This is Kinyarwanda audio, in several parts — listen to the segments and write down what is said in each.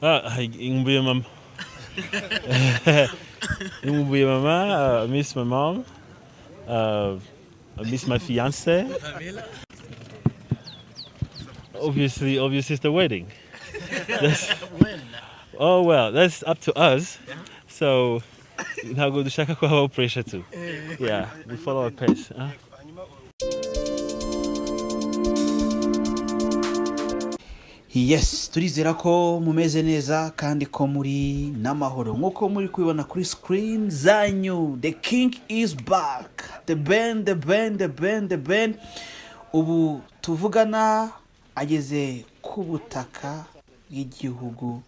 Ngumbuye mama. Ngumbuye mama. I miss my mom. I miss my fiance. Obviously, it's the wedding. Oh well, that's up to us. So ntabwo dushaka ko habaho pressure too. Yeah, we follow our pace. Yes, turizera ko mumeze neza kandi ko muri n'amahoro nkuko muri kubibona kuri screen zanyu. The king is back. The band. Ubu tuvugana ageze ku butaka bw'igihugu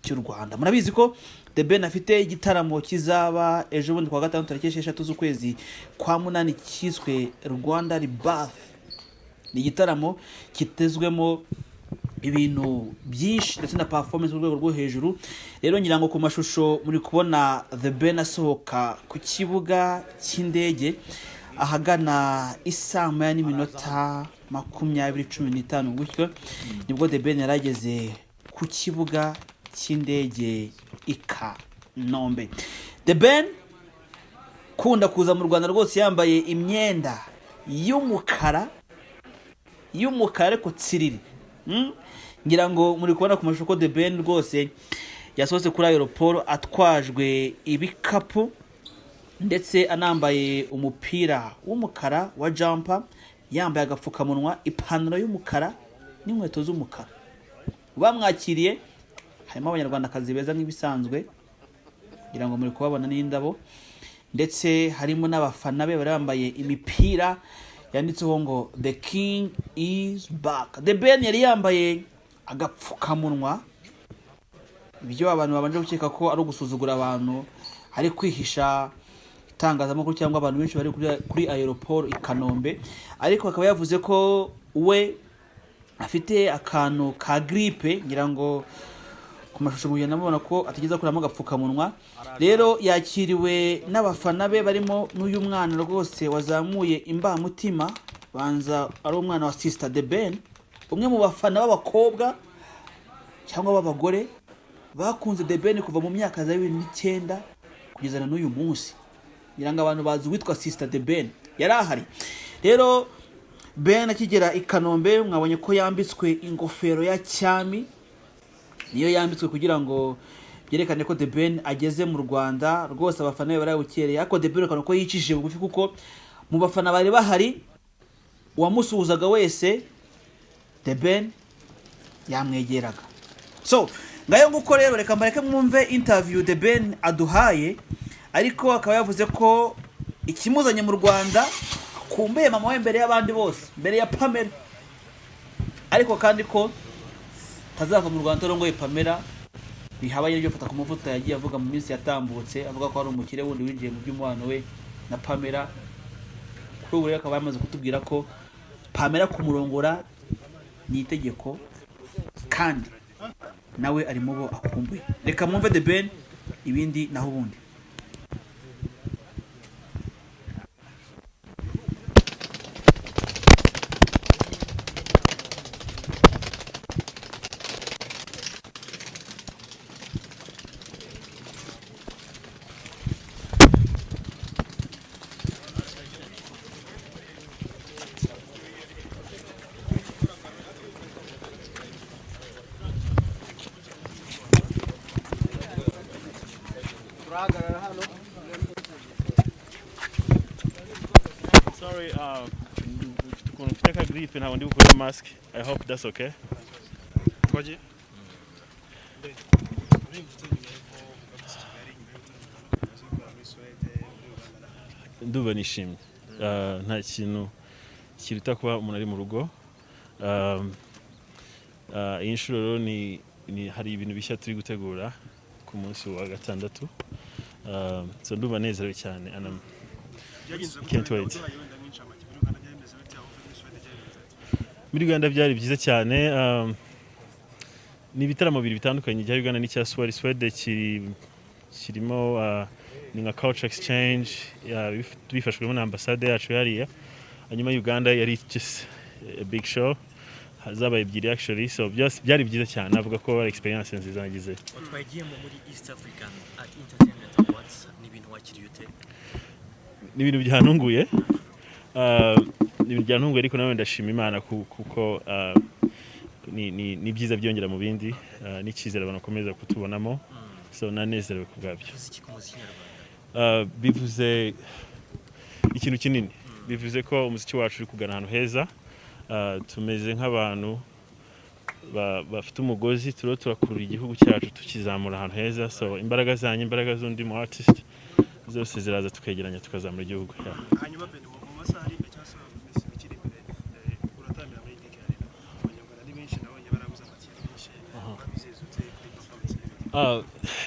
cy'u Rwanda. Murabizi ko The Ben afite igitaramo kizaba ejo bundi kwa gatanu tariki 6 z'ukwezi kwa munani cyiswe Rwanda Rebirth. Ni igitaramo kitezwemo ibintu byinshi ndetse na performance mu rwego rwo hejuru. Rero ngira ngo ku mashusho muri kubona The Ben asohoka ku kibuga cy'indege ahagana isama ya n'iminota 20:15 gutyo nibwo The Ben yarageze ku kibuga cy'indege i Kanombe. The Ben kunda kuza mu Rwanda rwose yambaye imyenda y'umukara ariko tsiriri. Ngira ngo muri kubona ku mashusho ko The Ben rwose yasohotse kuri aeroport atwajwe ibikapu ndetse anambaye umupira w'umukara wa jumper, yambaye agapfukamunwa, ipantaro y'umukara n'inkweto z'umukara. Bamwakiriye harimo abanyarwandakazi beza nk'ibisanzwe, ngira ngo muri kubabona n'indabo, ndetse harimo n'abafana be bari bambaye imipira yanditseho ngo The King is back. The Ben yari yambaye agapfukamunwa, ibyo abantu babanje gukeka ko ari ugusuzugura abantu, ari kwihisha itangazamakuru cyangwa abantu benshi bari kuri aeroport i Kanombe. Ariko akaba yavuze ko we afite akantu ka grippe, ngira ngo ku mashusho mugiye nabona ko atigeza kuramo agapfukamunwa. Rero yakiriwe n'abafana be barimo n'uyu mwana rwose wazamuye imbamutima, banza ari umwana wa Sister The Ben, umwe mu bafana b'abakobwa cyangwa b'abagore bakunze The Ben kuva mu myaka za 2009 kugeza na n'uyu munsi. Ngira ngo abantu bazi witwa Sister The Ben yari ahari. Rero Ben akigera i Kanombe mwabonye ko yambitswe ingofero ya cyami, niyo yambitswe kugira ngo byerekane ko The Ben ageze mu Rwanda. Rwose abafana be barabukereye, ariko The Ben ko yicishije bugufi kuko mu bafana bari bahari uwamusuhuzaga wese The Ben yamwegeraga. So ngayo nguko rero reka mbareke mwumve interview The Ben aduhaye, ariko akaba yavuze ko ikimuzanye mu Rwanda kumbeye mama we mbere y'abandi bose, mbere ya Pamela, ariko kandi ko tazava mu Rwanda rongoye Pamela bihabanye ryo fata ku muvuta yagiye avuga mu minsi yatambutse, avuga ko ari umukire wundi winjiye mu by'umubano we na Pamela. Kuri ubu rero akaba yamaze kutubwira ko Pamela kumurongora ni itegeko kandi nawe ari mubo akumbuye. Reka mwumve The Ben, ibindi naho ubundi. Sorry, kuna kutaka grip na ndi kwa mask. I hope that's okay. Kwaje? Nduba nishimye. Nta kintu kiruta kuba umuntu ari mu rugo. Inshuro rero ni hari ibintu bishya turi gutegura ku munsi wa gatandatu. So nduba nezerewe cyane. Can't wait. Muri Uganda byari byiza cyane. Ni ibitaramo bibiri bitandukanye bya Uganda n'icya Swede kirimo ni nka culture exchange bifashwemo na ambassade yacu yariya. Hanyuma Uganda yari just a big show. zabaye ebyiri actually, so byose byari byiza cyane, navuga ko ari experience nziza nagize. Twagiye muri East African Entertainment Awards n'ibintu wakiriye ute? Ni ibintu byantunguye, ni ibintu byantunguye, ariko nawe ndashima Imana kuko ni byiza byongera mu bindi, n'icyizere abantu bakomeza kutubonamo, so nanezerewe ku bwabyo. Bivuze ikintu kinini, bivuze ko umuziki wacu uri kugana ahantu heza, tumeze nk'abantu bafite umugozi turakurura igihugu cyacu tukizamura ahantu heza, so imbaraga zanyu, imbaraga z'undi mu artist zose ziraza tukegeranya tukazamura igihugu. Hanyuma bene mu masaha ari imbere cyangwa se iminsi mikiri imbere uratamira muri Kigali, abanyarwanda ni benshi nabonye barabuze amatike menshi, babizeza ute kuri performance?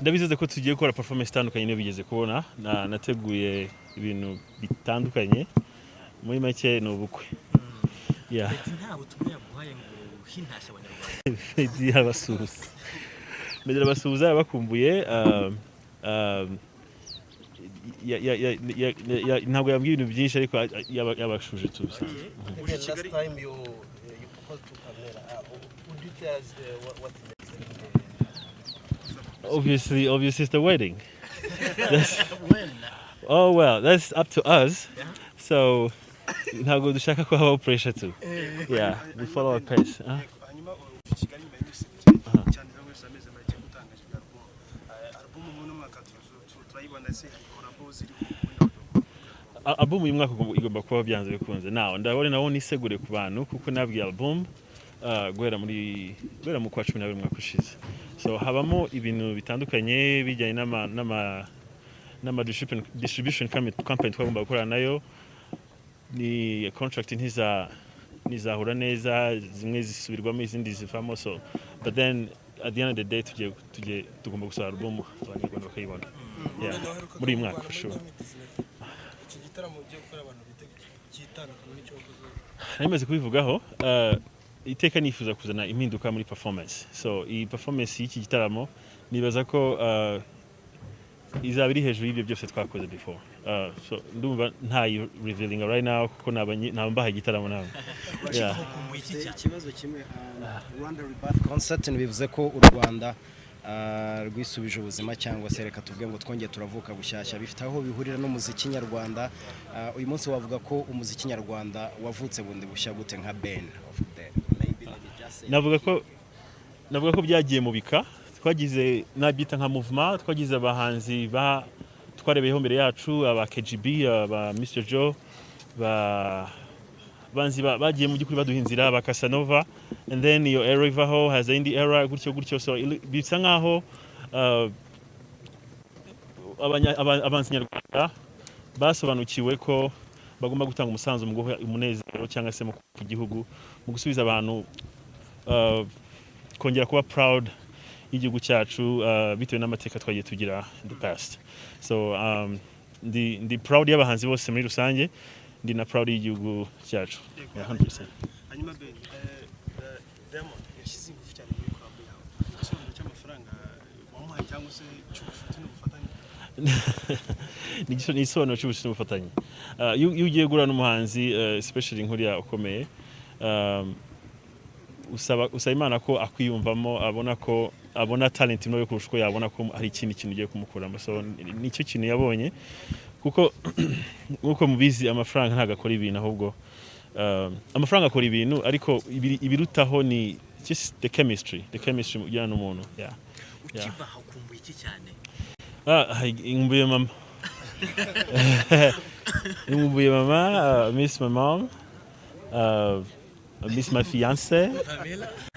Ndabizeze ko tugiye gukora performance itandukanye niyo bigeze kubona, nateguye ibintu bitandukanye, muri make ni ubukwe. Nta butumwa yaguhaye ngo hintashye abanyarwanda? Meddy abasuhuza, Meddy abasuhuza bakumbuye, ntabwo yambwiye ibintu byinshi ariko yabashuje tuzi. Last time you proposed to PAMELA, would you tell us what next? Obviously it's the wedding. When? Oh well, that's up to us. So ntabwo dushaka ko habaho pressure too. Yeah, we follow our pace. Hanyuma Kigali nyuma y'iminsi mike cyane cyangwa se amezi make gutangaje album mu mwaka turayibona se collabo ziri album uyu mwaka igomba kuba byanze bikunze. Ndabona nisegure ku bantu kuko nabwiye album guhera mu kwa 12 mwaka ushize, so habamo ibintu bitandukanye bijyanye n'ama distribution company twagomba gukora nayo, ni contract ntizahura neza, zimwe zisubirwamo izindi zivamo, so but then at the end of the day tugomba gusaba album abanyarwanda bakayibona muri uyu mwaka for sure. iki gitaramo ugiye gukora abantu kitandukanye n'icyo wakoze? Namaze kubivugaho, iteka nifuza kuzana impinduka muri performance, so iyi performance y'iki gitaramo nibaza ko izaba iri hejuru y'ibyo byose twakoze before, so ndumva ntayi revealing right now kuko nabambaha igitaramo nawe. Ikibazo kimwe, Rwanda Rebirth Concert bivuze ko u Rwanda rwisubije ubuzima cyangwa se reka tuvuge ngo twongeye turavuka bushyashya, bifite aho bihurira n'umuziki nyarwanda. Uyu munsi wavuga ko umuziki nyarwanda wavutse bundi bushya gute nka Ben of the navuga ko byagiye mu bika, twagize nabyita nka movement, twagize abahanzi twarebeyeho mbere yacu, aba KGB, aba Mr Joe, banzi bagiye mu by'ukuri baduha inzira, aba Casanova, and then iyo era ivaho haza indi era gutyo, so bisa nkaho abanzi nyarwanda basobanukiwe ko bagomba gutanga umusanzu mu guha umunezero cyangwa se mu gihugu, mu gusubiza abantu kongera kuba proud y'igihugu cyacu bitewe n'amateka twagiye tugira in the past. So ndi proud y'abahanzi bose muri rusange, ndi na proud y'igihugu cyacu 100%. Hanyuma Ben, Diamond yashyize ingufu cyane muri collabo yawe, igisobanuro cy'amafaranga wamuhaye cyangwa se cy'ubucuti n'ubufatanye? Ni igisobanuro cy'ubucuti n'ubufatanye. Iyo ugiye gura n'umuhanzi especially nkuriya ukomeye, usaba Imana ko akwiyumvamo, abona talent imwe yo kurusha uko yabona ko hari ikindi kintu ugiye kumukuramo, so nicyo kintu yabonye kuko nkuko mubizi amafaranga ntago akora ibintu, ahubwo amafaranga akora ibintu, ariko ibirutaho ni just the chemistry ujyana n'umuntu. Ukiva ukumbuye iki cyane? Ngumbuye mama. Ngumbuye mama, miss my mom, I miss my fiancée.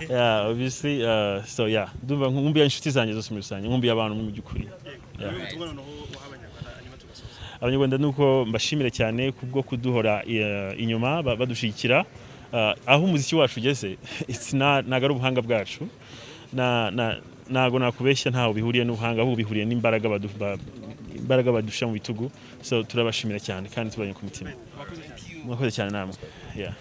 Yeah, obviously. So yeah, ngumbuye inshuti zanjye zose muri rusange, ngumbuye abantu mu by'ukuri. Abanyarwanda nuko mbashimire cyane kubwo kuduhora inyuma badushikira, aho umuziki wacu ugeze ntago ari ubuhanga bwacu, ntago nakubeshya, ntaho bihuriye n'ubuhanga, ahubwo bihuriye n'imbaraga badusha mu bitugu, so turabashimira cyane kandi tubanye ku mutima. Mwakoze cyane namwe. Yeah.